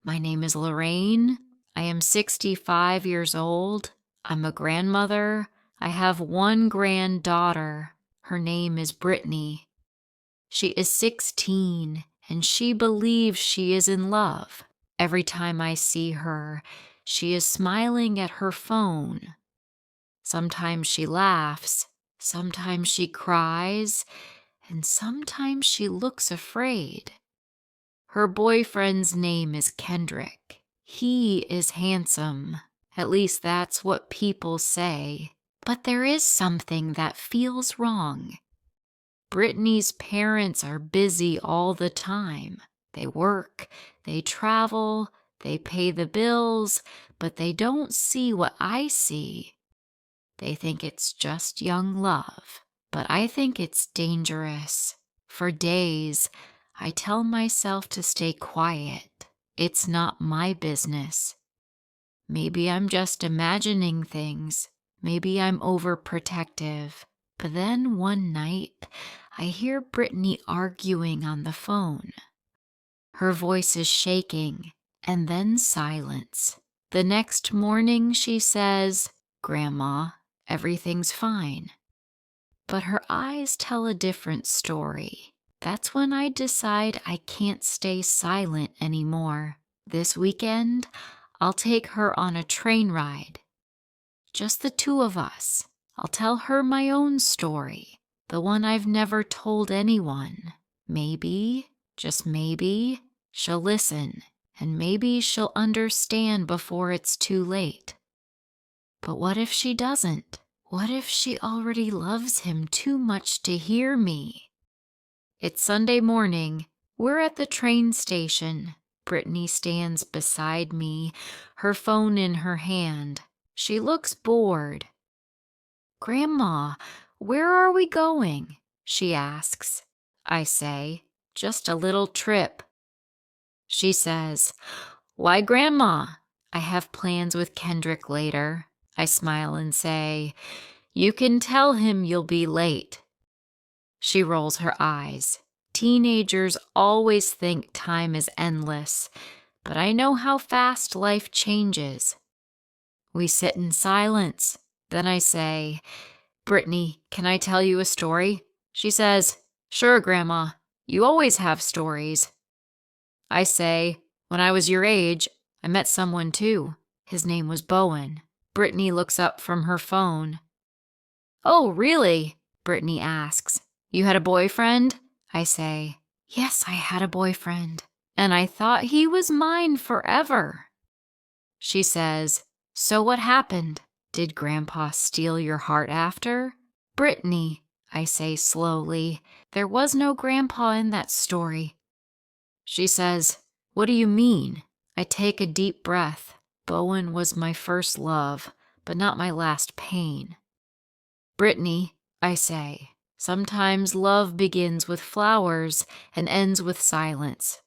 My name is Lorraine. I am 65 years old. I'm a grandmother. I have one granddaughter. Her name is Brittany. She is 16 and she believes she is in love. Every time I see her, she is smiling at her phone. Sometimes she laughs, sometimes she cries, and sometimes she looks afraid. Her boyfriend's name is Kendrick. He is handsome. At least that's what people say. But there is something that feels wrong. Brittany's parents are busy all the time. They work, they travel, they pay the bills, but they don't see what I see. They think it's just young love, but I think it's dangerous. For days, I tell myself to stay quiet. It's not my business. Maybe I'm just imagining things. Maybe I'm overprotective. But then one night, I hear Brittany arguing on the phone. Her voice is shaking, and then silence. The next morning, she says, "Grandma, everything's fine." But her eyes tell a different story. That's when I decide I can't stay silent anymore. This weekend, I'll take her on a train ride. Just the two of us. I'll tell her my own story, the one I've never told anyone. Maybe, just maybe, she'll listen, and maybe she'll understand before it's too late. But what if she doesn't? What if she already loves him too much to hear me? It's Sunday morning. We're at the train station. Brittany stands beside me, her phone in her hand. She looks bored. "Grandma, where are we going?" she asks. I say, "Just a little trip." She says, "Why, Grandma? I have plans with Kendrick later." I smile and say, "You can tell him you'll be late." She rolls her eyes. Teenagers always think time is endless, but I know how fast life changes. We sit in silence. Then I say, "Brittany, can I tell you a story?" She says, "Sure, Grandma. You always have stories." I say, "When I was your age, I met someone too. His name was Bowen." Brittany looks up from her phone. "Oh, really?" Brittany asks. "You had a boyfriend?" I say, "Yes, I had a boyfriend, and I thought he was mine forever." She says, "So what happened? Did Grandpa steal your heart after?" "Brittany," I say slowly, "there was no Grandpa in that story." She says, "What do you mean?" I take a deep breath. Bowen was my first love, but not my last pain. "Brittany," I say, "sometimes love begins with flowers and ends with silence."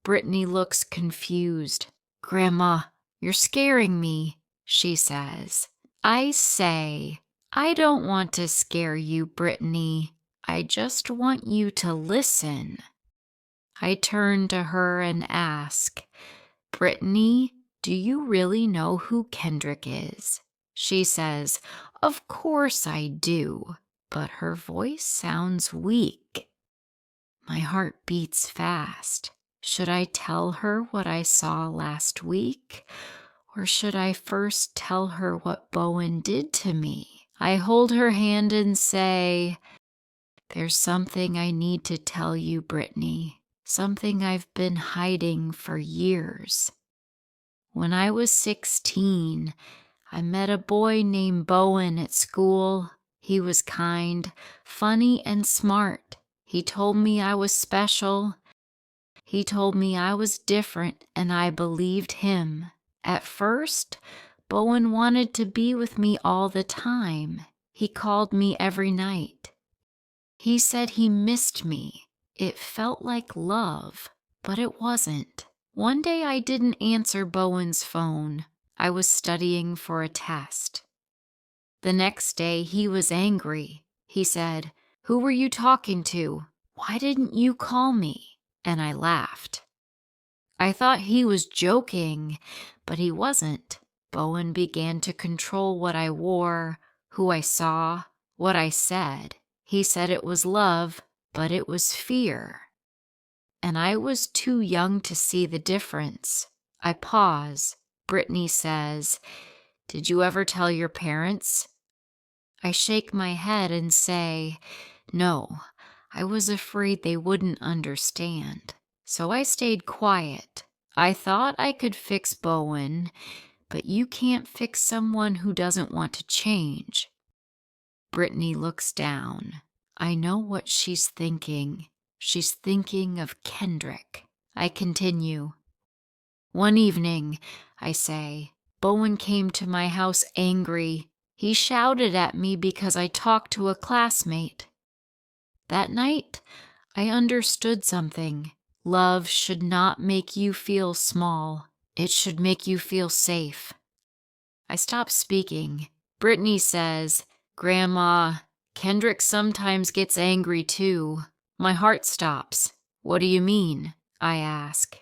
Brittany looks confused. "Grandma, you're scaring me," she says. I say, "I don't want to scare you, Brittany. I just want you to listen." I turn to her and ask, "Brittany, do you really know who Kendrick is?" She says, "Of course I do," but her voice sounds weak. My heart beats fast. Should I tell her what I saw last week? Or should I first tell her what Bowen did to me? I hold her hand and say, "There's something I need to tell you, Brittany. Something I've been hiding for years. When I was 16, I met a boy named Bowen at school. He was kind, funny, and smart. He told me I was special. He told me I was different, and I believed him. At first, Bowen wanted to be with me all the time. He called me every night. He said he missed me. It felt like love, but it wasn't. One day I didn't answer Bowen's phone. I was studying for a test. The next day he was angry. He said, "Who were you talking to? Why didn't you call me?" And I laughed. I thought he was joking, but he wasn't. Bowen began to control what I wore, who I saw, what I said. He said it was love, but it was fear. And I was too young to see the difference. I pause. Brittany says, "Did you ever tell your parents?" I shake my head and say, "No, I was afraid they wouldn't understand." So I stayed quiet. I thought I could fix Bowen, but you can't fix someone who doesn't want to change. Brittany looks down. I know what she's thinking. She's thinking of Kendrick. I continue. One evening, I say, Bowen came to my house angry. He shouted at me because I talked to a classmate. That night, I understood something. Love should not make you feel small. It should make you feel safe. I stop speaking. Brittany says, "Grandma, Kendrick sometimes gets angry too." My heart stops. "What do you mean?" I ask.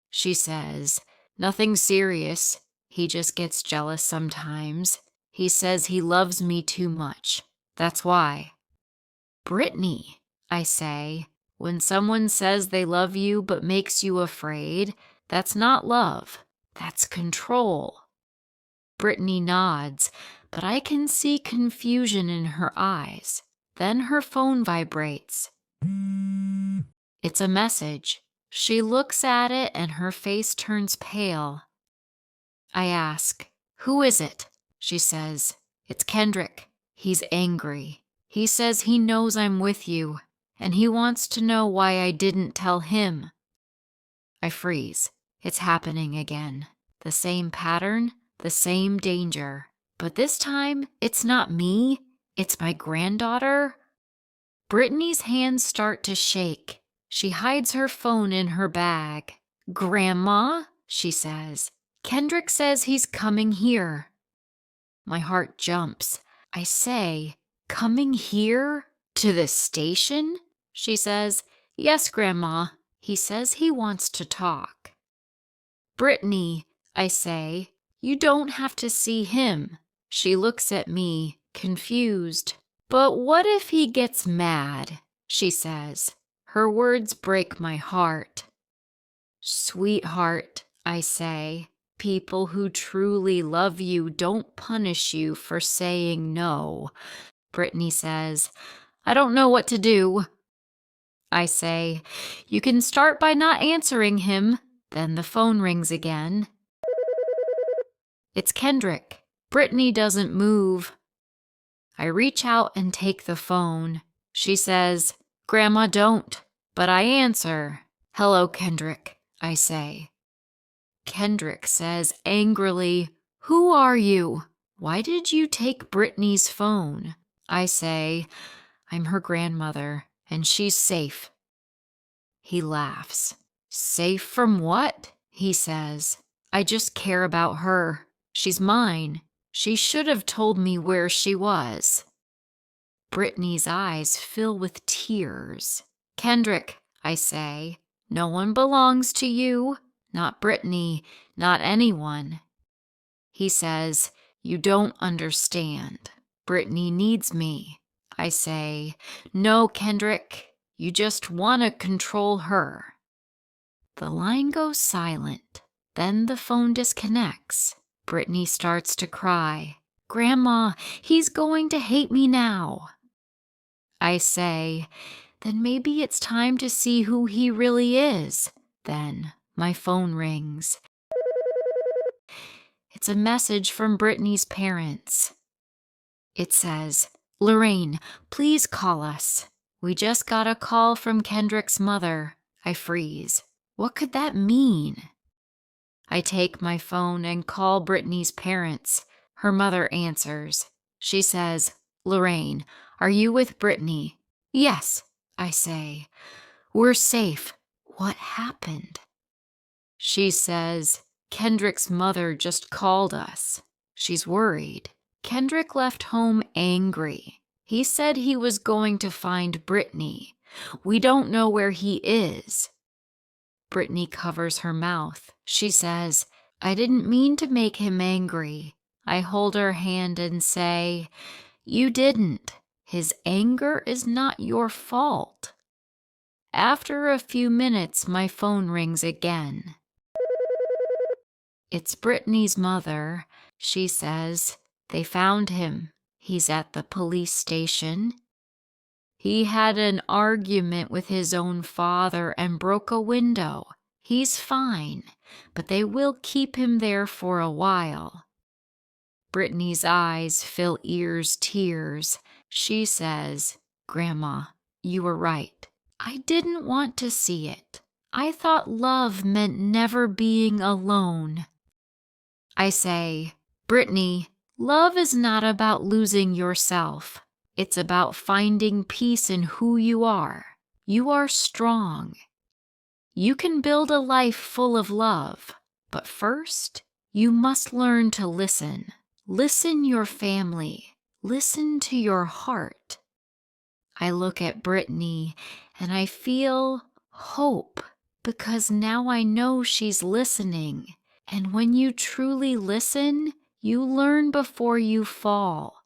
She says, "Nothing serious. He just gets jealous sometimes. He says he loves me too much. That's why." Brittany, I say, when someone says they love you but makes you afraid, that's not love. That's control. Brittany nods, but I can see confusion in her eyes. Then her phone vibrates. It's a message. She looks at it and her face turns pale. I ask, "Who is it?" She says, "It's Kendrick. He's angry. He says he knows I'm with you, and he wants to know why I didn't tell him." I freeze. It's happening again. The same pattern, the same danger. But this time, it's not me. It's my granddaughter. Brittany's hands start to shake. She hides her phone in her bag. "Grandma," she says, "Kendrick says he's coming here." My heart jumps. I say, "Coming here? To the station?" She says, "Yes, Grandma. He says he wants to talk." "Brittany," I say, "you don't have to see him." She looks at me, confused. "But what if he gets mad?" she says. Her words break my heart. "Sweetheart," I say, "people who truly love you don't punish you for saying no." Brittany says, "I don't know what to do." I say, "You can start by not answering him." Then the phone rings again. It's Kendrick. Brittany doesn't move. I reach out and take the phone. She says, "Grandma, don't." But I answer. "Hello, Kendrick," I say. Kendrick says angrily, "Who are you? Why did you take Brittany's phone?" I say, "I'm her grandmother, and she's safe." He laughs. "Safe from what?" he says. "I just care about her. She's mine. She should have told me where she was." Brittany's eyes fill with tears. "Kendrick," I say, "no one belongs to you. Not Brittany, not anyone." He says, "You don't understand. Brittany needs me." I say, "No, Kendrick, you just want to control her." The line goes silent. Then the phone disconnects. Brittany starts to cry. "Grandma, he's going to hate me now." I say, "Then maybe it's time to see who he really is." Then my phone rings. It's a message from Brittany's parents. It says, "Lorraine, please call us. We just got a call from Kendrick's mother." I freeze. What could that mean? I take my phone and call Brittany's parents. Her mother answers. She says, "Lorraine, are you with Brittany?" "Yes," I say. "We're safe. What happened?" She says, "Kendrick's mother just called us. She's worried. Kendrick left home angry. He said he was going to find Brittany. We don't know where he is." Brittany covers her mouth. She says, "I didn't mean to make him angry." I hold her hand and say, "You didn't. His anger is not your fault." After a few minutes, my phone rings again. It's Brittany's mother. She says, "They found him. He's at the police station. He had an argument with his own father and broke a window. He's fine, but they will keep him there for a while." Brittany's eyes fill Ear's tears. She says, "Grandma, you were right. I didn't want to see it. I thought love meant never being alone." I say, "Brittany, love is not about losing yourself. It's about finding peace in who you are. You are strong. You can build a life full of love. But first, you must learn to listen. Listen your family. Listen to your heart." I look at Brittany and I feel hope because now I know she's listening. And when you truly listen, you learn before you fall.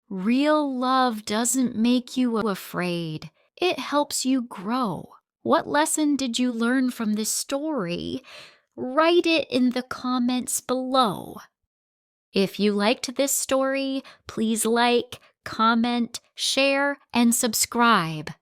Real love doesn't make you afraid. It helps you grow. What lesson did you learn from this story? Write it in the comments below. If you liked this story, please like, comment, share, and subscribe.